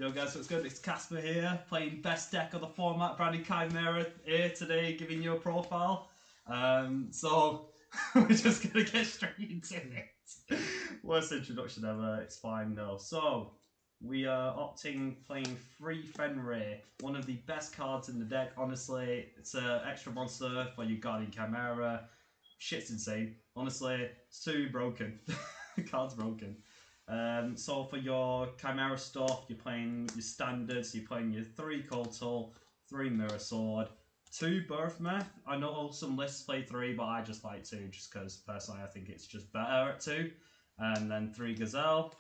Yo guys, what's good? It's Casper here, playing best deck of the format, Branded Chimera here today, giving you a profile. So we're just gonna get straight into it. Worst introduction ever, it's fine though. So we are opting playing Free Fenrir, one of the best cards in the deck, honestly. It's an extra monster for your Guardian Chimera. Shit's insane. Honestly, it's too broken. The card's broken. So for your Chimera stuff, you're playing your standards, you're playing your 3 Kotal, 3 Mirror Sword, 2 Birth Meth. I know some lists play 3, but I just like 2 just because personally I think it's just better at 2. And then 3 Gazelle.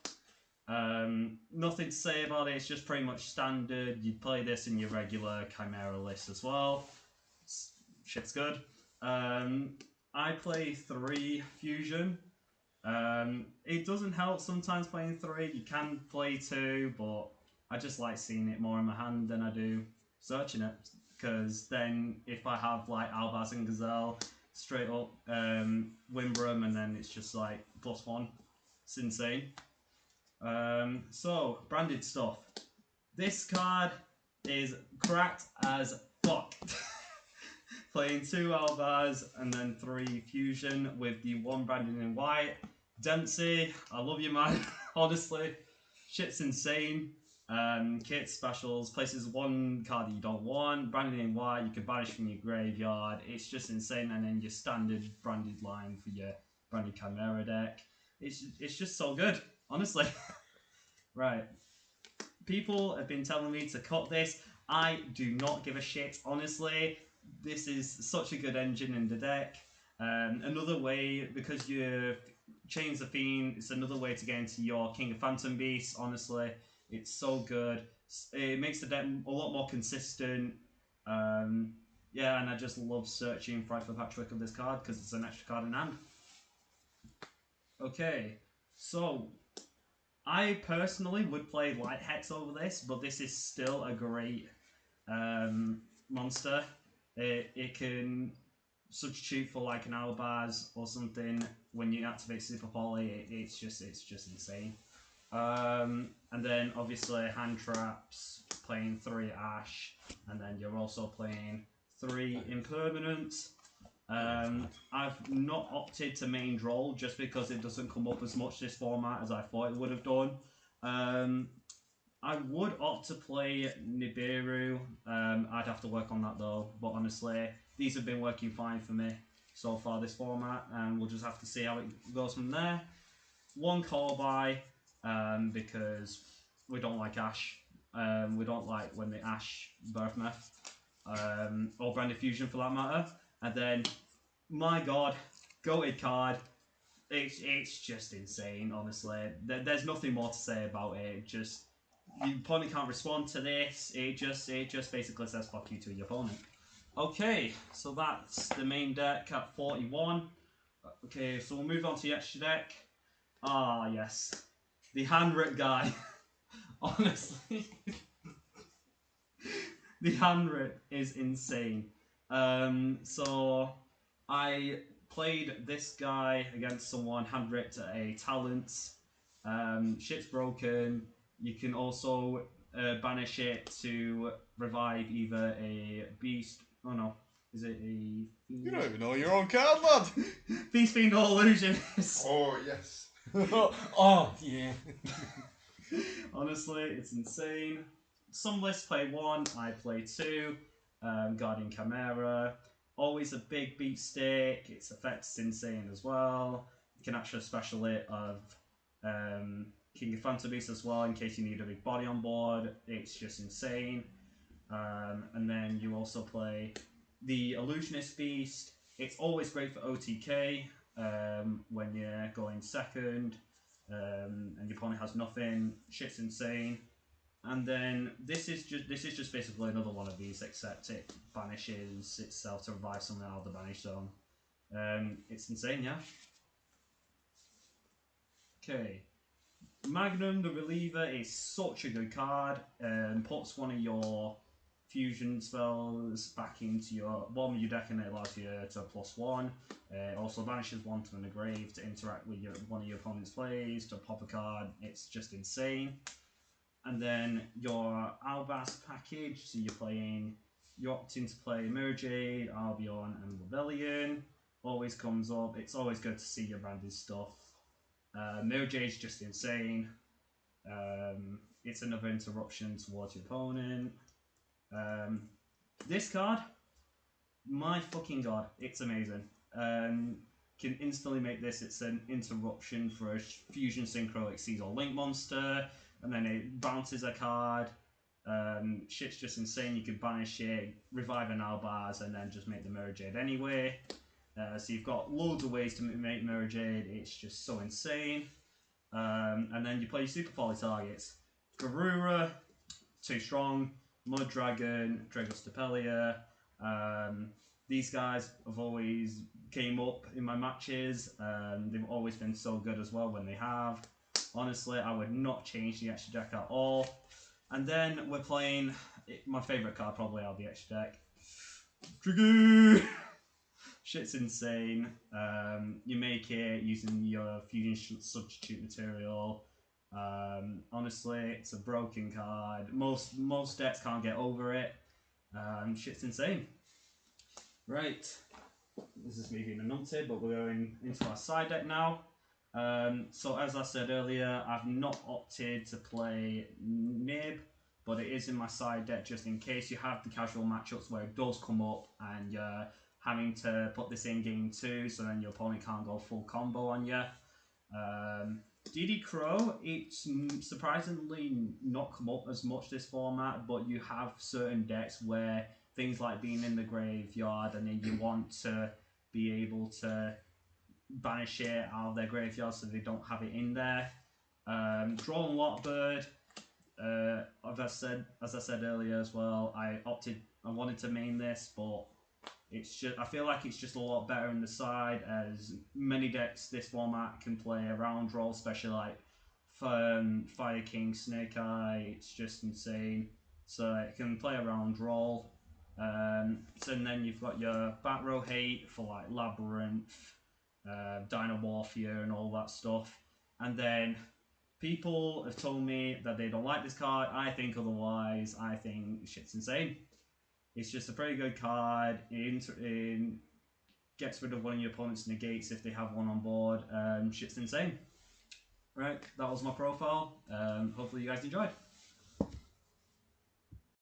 Nothing to say about it, it's just pretty much standard. You play this in your regular Chimera list as well. Shit's good. I play 3 Fusion. It doesn't help sometimes playing 3, you can play 2, but I just like seeing it more in my hand than I do searching it, because then if I have like Albaz and Gazelle, straight up Wimbram, and then it's just like +1, it's insane. So, branded stuff. This card is cracked as fuck. Playing 2 Albaz and then 3 Fusion with the 1 branded in white. Dempsey, I love you, man. Honestly, shit's insane. Kit specials, places 1 card that you don't want. Branded in white, you can banish from your graveyard. It's just insane. And then your standard branded line for your branded Chimera deck. It's just so good, honestly. Right. People have been telling me to cut this. I do not give a shit, honestly. This is such a good engine in the deck. Another way, because you change the Fiend, it's another way to get into your King of Phantom Beasts, honestly. It's so good. It makes the deck a lot more consistent. Yeah, and I just love searching for the patchwork of this card because it's an extra card in hand. Okay, so I personally would play Light Hex over this, but this is still a great monster. It can substitute for like an Albaz or something when you activate Super Poly. It's just insane. And then obviously hand traps, playing 3 Ash, and then you're also playing 3 Impermanence. I've not opted to main Droll just because it doesn't come up as much this format as I thought it would have done. I would opt to play Nibiru. I'd have to work on that though, but honestly, these have been working fine for me so far this format, and we'll just have to see how it goes from there. 1 call by, because we don't like Ash. We don't like when the Ash Birth Meth, or Branded Fusion for that matter. And then, my god, goated card. It's just insane, honestly. There's nothing more to say about it. Just your opponent can't respond to this. It just basically says fuck you to your opponent. Okay, so that's the main deck at 41. Okay, so we'll move on to the extra deck. Ah, yes. The handwritten guy. Honestly. The handwritten is insane. So I played this guy against someone, handwritten a talent. Shit's broken. You can also banish it to revive either a beast. Oh no, is it a fiend? You don't even know your own card, lad. Beast, fiend, or illusionist. Oh yes. Oh yeah. Honestly, it's insane. Some lists play 1, I play 2. Guardian Chimera. Always a big beat stick. Its effect is insane as well. You can actually special it of King of Phantom Beasts as well in case you need a big body on board. It's just insane. And then you also play the Illusionist Beast. It's always great for OTK when you're going second and your opponent has nothing. Shit's insane. And then this is just basically another one of these, except it banishes itself to revive something out of the banish zone. It's insane, yeah. Okay. Magnum the Reliever is such a good card. Puts one of your fusion spells back into your bottom of your deck, and it allows you to +1. Also banishes 1 to the grave to interact with one of your opponent's plays to pop a card. It's just insane. And then your Albas package, so you're opting to play Merjade, Albion, and Rebellion. Always comes up. It's always good to see your branded stuff. Merjade's just insane. It's another interruption towards your opponent. This card, my fucking god, it's amazing. Can instantly make this. It's an interruption for a fusion synchro exceeds or link monster, and then it bounces a card. Shit's just insane. You can banish it, revive an Albaz, and then just make the Merjade anyway. So you've got loads of ways to make Merjade. It's just so insane. And then you play your super poly targets. Garura, too strong. Mud Dragon, Dragostapelia. These guys have always came up in my matches. They've always been so good as well when they have. Honestly, I would not change the extra deck at all. And then we're playing my favourite card probably out of the extra deck. Trigger! Shit's insane. You make it using your fusion substitute material. Honestly, it's a broken card. Most decks can't get over it. Shit's insane. Right, this is me being a numpty, but we're going into our side deck now. So as I said earlier, I've not opted to play Nib, but it is in my side deck just in case you have the casual matchups where it does come up and you're having to put this in game 2, so then your opponent can't go full combo on you. DD Crow, it's surprisingly not come up as much this format, but you have certain decks where things like being in the graveyard and then you want to be able to banish it out of their graveyard so they don't have it in there. Draw and Lockbird, as I said earlier as well, I wanted to main this, but it's just, I feel like it's just a lot better in the side, as many decks this format can play around roll, especially like Fire King, Snake Eye. It's just insane. So it can play around roll. So and then you've got your Back Row Hate for like Labyrinth, Dino Warfare, and all that stuff. And then people have told me that they don't like this card. I think otherwise. I think shit's insane. It's just a pretty good card. It gets rid of one of your opponent's negates if they have one on board. Shit's insane. Right, that was my profile. Hopefully you guys enjoyed.